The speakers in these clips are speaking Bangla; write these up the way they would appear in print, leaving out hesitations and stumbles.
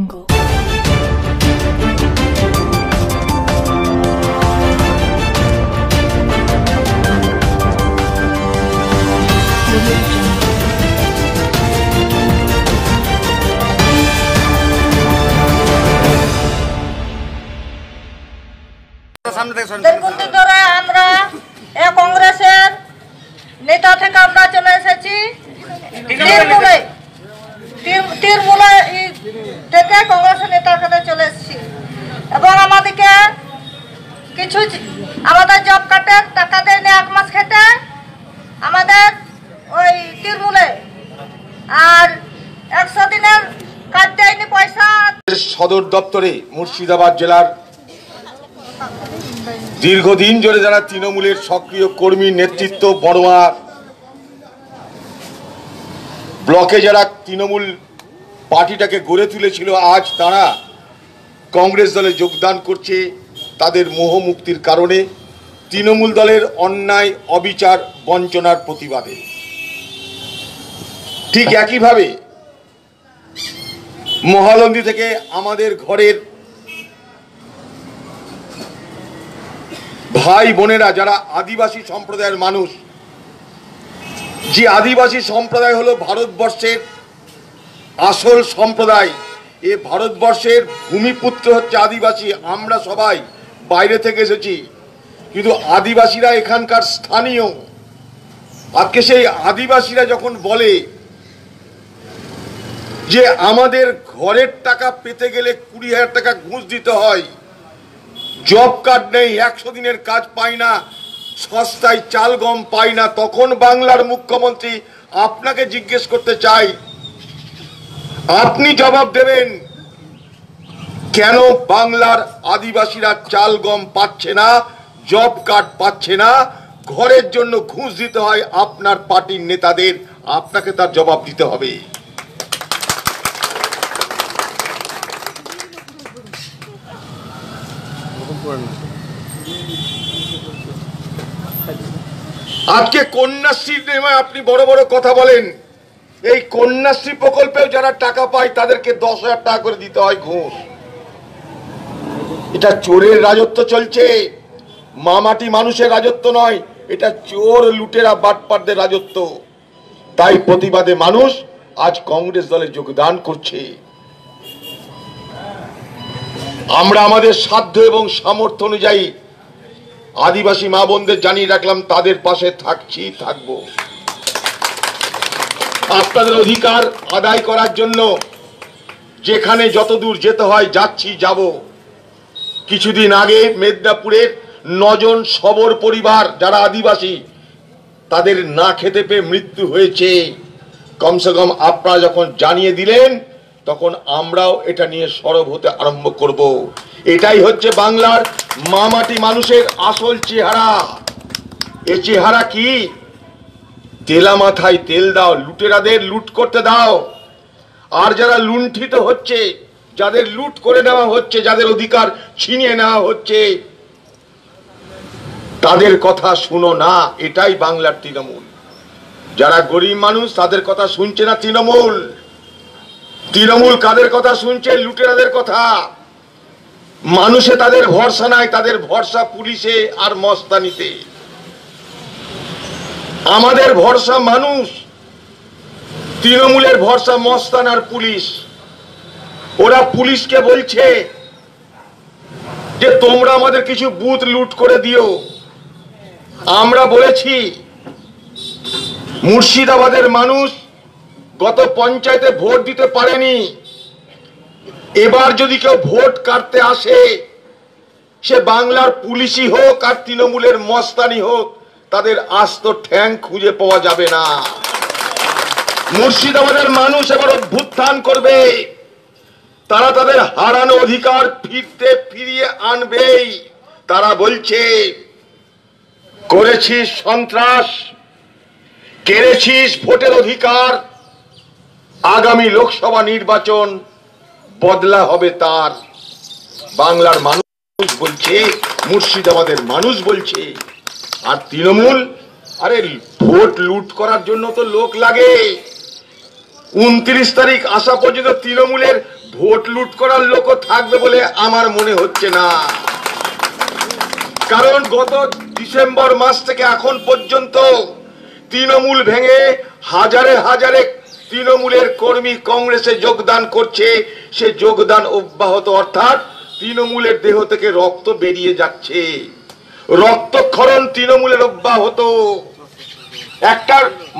আমরা কংগ্রেসের নেতা থেকে আমরা চলে এসেছি তৃণমূলে থেকে কংগ্রেসের নেতার কাছে চলে এসেছি এবং আমাদেরকে কিছু আমাদের জব কার্ডের টাকা দেয়নি 1 মাস খেটে আমাদের ওই তৃণমূলে আর 100 দিনের কাজ দেয়নি পয়সা। সদর দপ্তরে মুর্শিদাবাদ জেলার দীর্ঘদিন ধরে যারা তৃণমূলের সক্রিয় কর্মী নেতৃত্ব বড়োয়া ব্লকে যারা তৃণমূল পার্টিটাকে গড়ে তুলেছিল আজ তারা কংগ্রেস দলে যোগদান করছে তাদের মোহ মুক্তির কারণে, তৃণমূল দলের অন্যায় অবিচার বঞ্চনার প্রতিবাদে। ঠিক একইভাবে মহালন্দি থেকে আমাদের ঘরের ভাই বোনেরা যারা আদিবাসী সম্প্রদায়ের মানুষ, যে আদিবাসী সম্প্রদায় হলো ভারতবর্ষের আসল সম্প্রদায়, এ ভারতবর্ষের ভূমিপুত্র হচ্ছে আদিবাসী। আমরা সবাই বাইরে থেকে এসেছি কিন্তু আদিবাসীরা এখানকার স্থানীয়। আজকে সেই আদিবাসীরা যখন বলে যে আমাদের ঘরের টাকা পেতে গেলে 20,000 টাকা ঘুষ দিতে হয়, জব কার্ড নেই, 100 দিনের কাজ পাই না, সস্তায় চাল গম পাই না, তখন বাংলার মুখ্যমন্ত্রী আপনাকে জিজ্ঞেস করতে চাই, আপনি জবাব দেবেন কেন বাংলার আদিবাসীরা চাল গম পাচ্ছে না, জব কার্ড পাচ্ছে না, ঘরের জন্য ঘুষ দিতে হয় আপনার পার্টির নেতাদের, আপনাকে তার জবাব দিতে হবে। আজকে কন্যাশ্রীর নামে আপনি বড় বড় কথা বলেন, এই কন্যাশ্রী প্রকল্পেও যারা টাকা পায় তাদেরকে 10,000 টাকা করে দিতে হয় ঘুষ। এটা চোরের রাজত্ব চলছে, মামাটি মানুষের রাজত্ব নয়, এটা চোর লুটেরা বাটপারদের রাজত্ব। তাই প্রতিবাদে মানুষ আজ কংগ্রেস দলে যোগদান করছে। আমরা আমাদের সাধ্য এবং সামর্থ্য অনুযায়ী আদিবাসী মা বোনদের জানিয়ে রাখলাম তাদের পাশে থাকছি, থাকবো। আপনাদের অধিকার আদায় করার জন্য যেখানে যতদূর যেতে হয় যাচ্ছি, যাব। কিছুদিন আগে মেদিনীপুরের 9 জন সবর পরিবার যারা আদিবাসী, তাদের না খেতে পেয়ে মৃত্যু হয়েছে। কমসে কম আপনারা যখন জানিয়ে দিলেন তখন আমরাও এটা নিয়ে সরব হতে আরম্ভ করব। এটাই হচ্ছে বাংলার মামাটি মানুষের আসল চেহারা। এ চেহারা কি? তেলা মাথায় তেল দাও, লুটেরাদের লুট করতে দাও। আর যারা লুণ্ঠিত হচ্ছে, যাদের লুট করে নেওয়া হচ্ছে, যাদের অধিকার ছিনিয়ে নেওয়া হচ্ছে, তাদের কথা শুনো না। এটাই বাংলার তৃণমূল। যারা গরিব মানুষ তাদের কথা শুনছে না তৃণমূল। তৃণমূল কাদের কথা শুনছে? লুটেরাদের কথা। মানুষে তাদের ভরসা নাই, তাদের ভরসা পুলিশে আর মস্তানিতে। আমাদের ভরসা মানুষ, তৃণমূলের ভরসা মস্তান আর পুলিশ। ওরা পুলিশকে বলছে যে তোমরা আমাদের কিছু বুথ লুট করে দিও। আমরা বলেছি মুর্শিদাবাদের মানুষ গত পঞ্চায়েতে ভোট দিতে পারেনি, এবার যদি কেউ ভোট কাটতে আসে, সে বাংলার পুলিশই হোক আর তৃণমূলের মস্তানি হোক, তাদের আস্ত ঠ্যাং খুঁজে পাওয়া যাবে না। মুর্শিদাবাদের মানুষ এবার অভ্যুত্থান করবে, তারা তাদের হারানো অধিকার ফিরিয়ে আনবেই। তারা বলছে করেছিস সন্ত্রাস, কেড়েছিস ভোটের অধিকার, আগামী লোকসভা নির্বাচন বদলা হবে তার। বাংলার মানুষ বলছে, মুর্শিদাবাদের মানুষ বলছে। আর তৃণমূল, আরে ভোট লুট করার জন্য তো লোক লাগে। 29 তারিখ আসা পর্যন্ত তৃণমূলের ভোট লুট করার লোকও থাকবে বলে আমার মনে হচ্ছে না। কারণ গত ডিসেম্বর মাস থেকে এখন পর্যন্ত তৃণমূল ভেঙে হাজারে হাজারে তৃণমূলের কর্মী কংগ্রেসে যোগদান করছে। সে যোগদান অব্যাহত, অর্থাৎ তৃণমূলের দেহ থেকে রক্ত বেরিয়ে যাচ্ছে, রক্তক্ষরণ তৃণমূলের অব্যাহত। একটা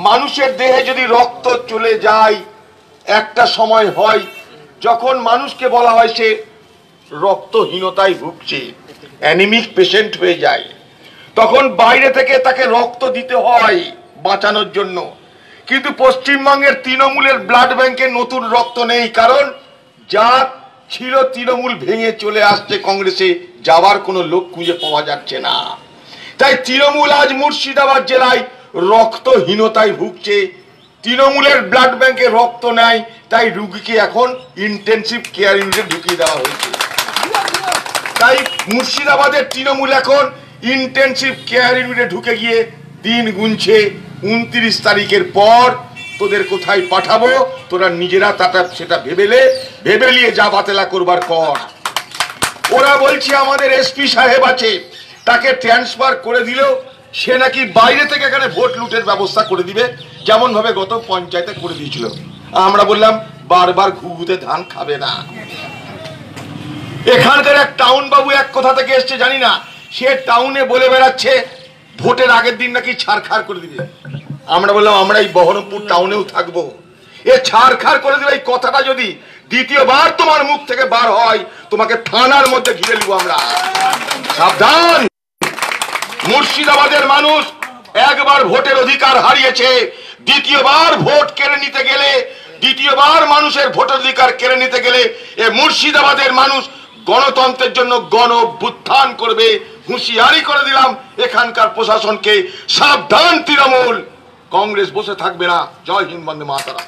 মানুষের দেহে যদি রক্ত চলে যায়, একটা সময় হয় যখন মানুষকে বলা হয় সে রক্তহীনতায় ভুগছে, অ্যানিমিক পেশেন্ট হয়ে যায়, তখন বাইরে থেকে তাকে রক্ত দিতে হয় বাঁচানোর জন্য। কিন্তু পশ্চিমবঙ্গের তৃণমূলের ব্লাড ব্যাংকে নতুন রক্ত নেই, কারণ যা ছিল তৃণমূল ভেঙে চলে আসছে কংগ্রেসে, যাওয়ার কোনো লোক খুঁজে পাওয়া যাচ্ছে না। তাই তৃণমূল আজ মুর্শিদাবাদ জেলায় রক্তহীনতায় ভুগছে। তৃণমূলের ব্লাড ব্যাংকে রক্ত নেয়, তাই রুগীকে এখন ইন্টেনসিভ কেয়ার ইউনিটে ঢুকিয়ে দেওয়া হয়েছে। তাই মুর্শিদাবাদের তৃণমূল এখন ইন্টেনসিভ কেয়ার ইউনিটে ঢুকে গিয়ে দিন গুনছে, 29 তারিখের পর তোদের কোথায় পাঠাবো, তোরা নিজেরা সেটা ভেবে নিয়ে যা বাতেলা করবার কর। ওরা বলছে আমাদের এসপি সাহেব আছে, তাকে ট্রান্সফার করে দিলেও সে নাকি বাইরে থেকে এখানে ভোট লুটের ব্যবস্থা করে দিবে, যেমন ভাবে গত পঞ্চায়েতে করে দিয়েছিল। আমরা বললাম বারবার ঘুঘুতে ধান খাবে না। এখানকার এক টাউন বাবু এক কোথা থেকে এসছে জানি না, সে টাউনে বলে বেড়াচ্ছে ভোটের আগের দিন নাকি ছাড়খাড় করে দিবে। আমরা বললাম আমরা এই বহরমপুর টাউনেও থাকবো, এ ছাড়খাড় করে দিবে এই কথাটা যদি দ্বিতীয়বার তোমার মুখ থেকে বার হয়, তোমাকে থানার মধ্যে ঘিরে নিব আমরা। সাবধান, মুর্শিদাবাদের মানুষ একবার ভোটের অধিকার হারিয়েছে, দ্বিতীয়বার ভোট কেড়ে নিতে গেলে, দ্বিতীয়বার মানুষের ভোটের অধিকার কেড়ে নিতে গেলে এ মুর্শিদাবাদের মানুষ গণতন্ত্রের জন্য গণ অভ্যুত্থান করবে। হুঁশিয়ারি করে দিলাম এখানকার প্রশাসনকে, সাবধান তৃণমূল, কংগ্রেস বসে থাকবে না। জয় হিন্দ, বন্দে মাতরম।